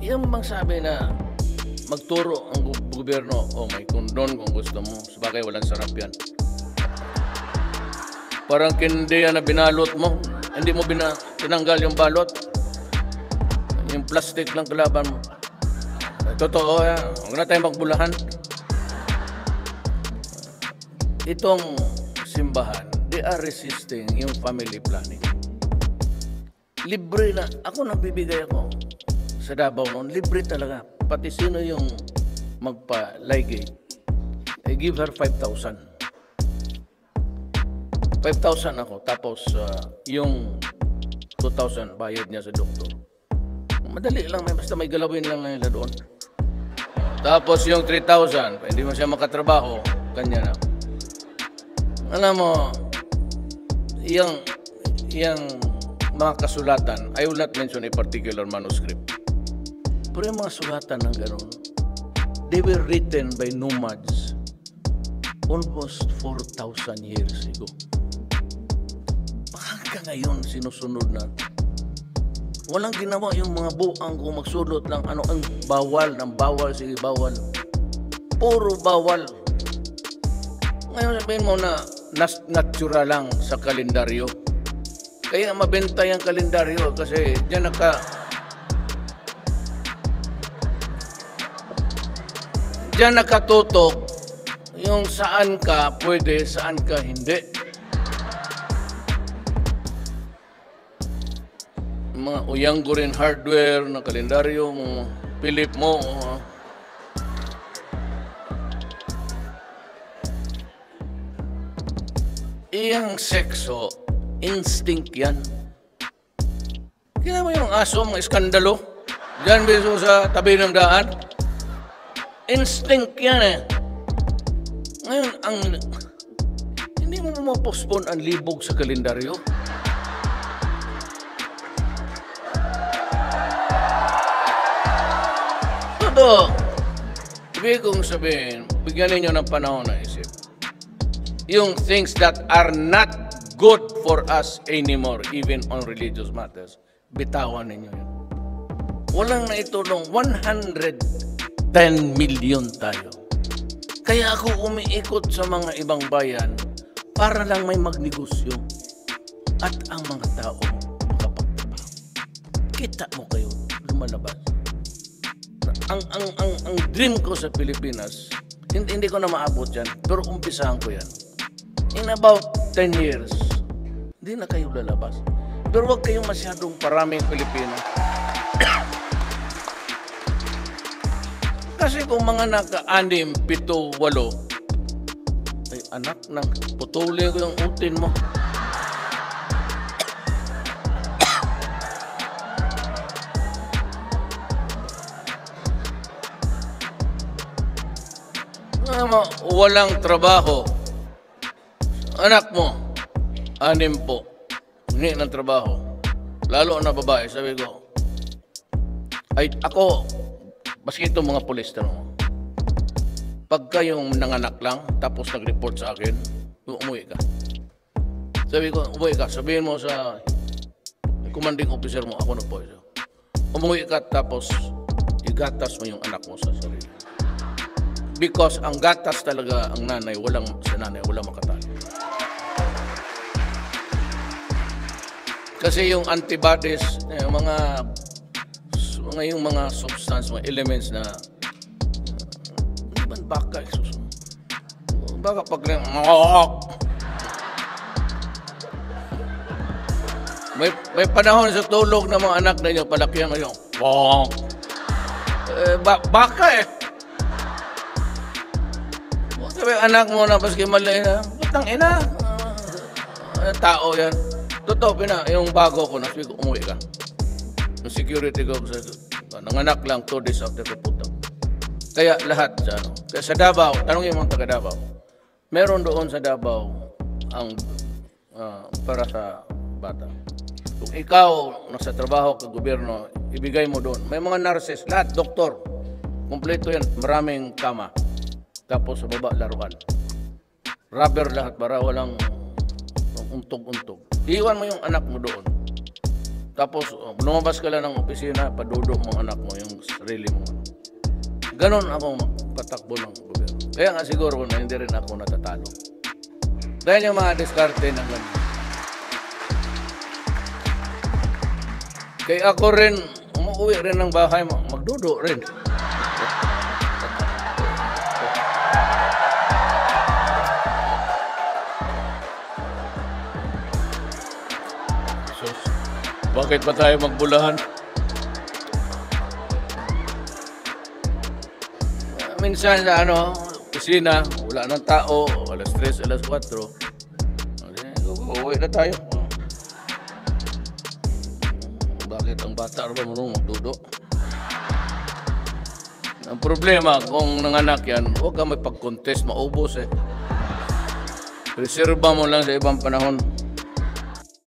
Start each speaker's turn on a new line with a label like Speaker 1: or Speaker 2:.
Speaker 1: yung bang sabi na magturo ang gobyerno, may kondon kung gusto mo. Sabagay, walang sarap yan. Parang kindi yan na binalot mo. Hindi mo tinanggal yung balot. Yung plastic lang kalaban mo. Totoo yan. Huwag na tayong magbulahan. Itong simbahan, they are resisting yung family planning. Libre na. Ako nagbibigay ako sa Davao noon. Libre talaga. Pati sino yung magpa-ligate. I give her 5,000. 5,000 ako. Tapos yung 2,000 bayad niya sa doktor. Madali lang. Basta may galawin lang nila doon. Tapos yung 3,000, hindi mo siya makatrabaho, kanya na. Alam mo, yung mga kasulatan, I will not mention a particular manuscript. Pero yung mga sulatan ng gano'n, they were written by nomads almost 4,000 years ago. Hanggang ngayon, sinusunod natin. Walang ginawa yung mga buang kung magsulot lang ano ang bawal, ng bawal, sige bawal. Puro bawal. Ngayon sabihin mo na natural lang sa kalendaryo. Kaya mabenta yung kalendaryo kasi diyan nakatutok yung saan ka pwede, saan ka hindi. Mga Uyanggo rin hardware na kalendaryo mo, Philip mo. Iyang sekso, instinct yan. Kaya mo yung aso, mga iskandalo, dyan beso sa tabi ng daan. Instinct yan eh. Ngayon, hindi mo mapostpone ang libog sa kalendaryo. Todo, ibig kong sabihin, bigyan ninyo ng panahon na isip. Yung things that are not good for us anymore, even on religious matters, bitawan ninyo yun. Walang naitulong, 110 million tayo. Kaya ako umiikot sa mga ibang bayan para lang may magnegosyo at ang mga tao makapagtrabaho. Kita mo kayo, lumalabas. Ang dream ko sa Pilipinas, hindi ko na maabot yan, pero umpisahan ko yan. In about 10 years, hindi na kayo lalabas. Pero huwag kayong masyadong paraming Pilipino. Kasi kung mga naka-6, 7, 8, ay anak, putuli ko yung utin mo. Walang trabaho. Anak mo, 6 po. Hindi ng trabaho. Lalo na babae, sabi ko. Ay, ako, baski itong mga pulis, tanong. Pagka yung nanganak lang, tapos nag-report sa akin, umuwi ka. Sabi ko, umuwi ka. Sabihin mo sa commanding officer mo, ako na po. Umuwi ka, tapos igatas mo yung anak mo sa sarili. Because ang gatas talaga ang nanay, sa nanay, walang makatalo. Kasi yung antibodies, yung mga substance, mga elements na hindi man baka, baka pag may panahon sa tulog ng mga anak na inyo, palakihan mo yung baka eh. Sabi, anak mo na, paski mali na, putang ina. Tao yan. Totoo, yung bago ko, sabi ko, umuwi ka. Yung security ko, nanganak lang 2 days after ko putang. Kaya lahat kaya sa Davao, tanongin mo ang taga Davao, meron doon sa Davao ang para sa bata. Kung ikaw nasa trabaho ka gobyerno, ibigay mo doon. May mga nurses, lahat, doktor. Kompleto yan, maraming kama. Tapos sa baba, laruan. Rubber lahat para walang untog-untog. Iwan mo yung anak mo doon. Tapos, lumabas ka lang ng opisina, padudo mo anak mo, yung sarili mo. Ganon ako patakbo ng gobyerno. Kaya nga siguro na hindi rin ako natatalo. Dahil yung mga diskarte ng ganun. Kaya ako rin, umuwi rin ng bahay mo, magdudo rin. So, bakit ba tayo magbulahan? Minsan sa opisina, wala ng tao, alas 3, alas 4. Uwi na tayo. Bakit ang bata ba marunong magdudo? Ang problema, kung nanganak yan, huwag ka may pag-contest, maubos eh. Reserva mo lang sa ibang panahon.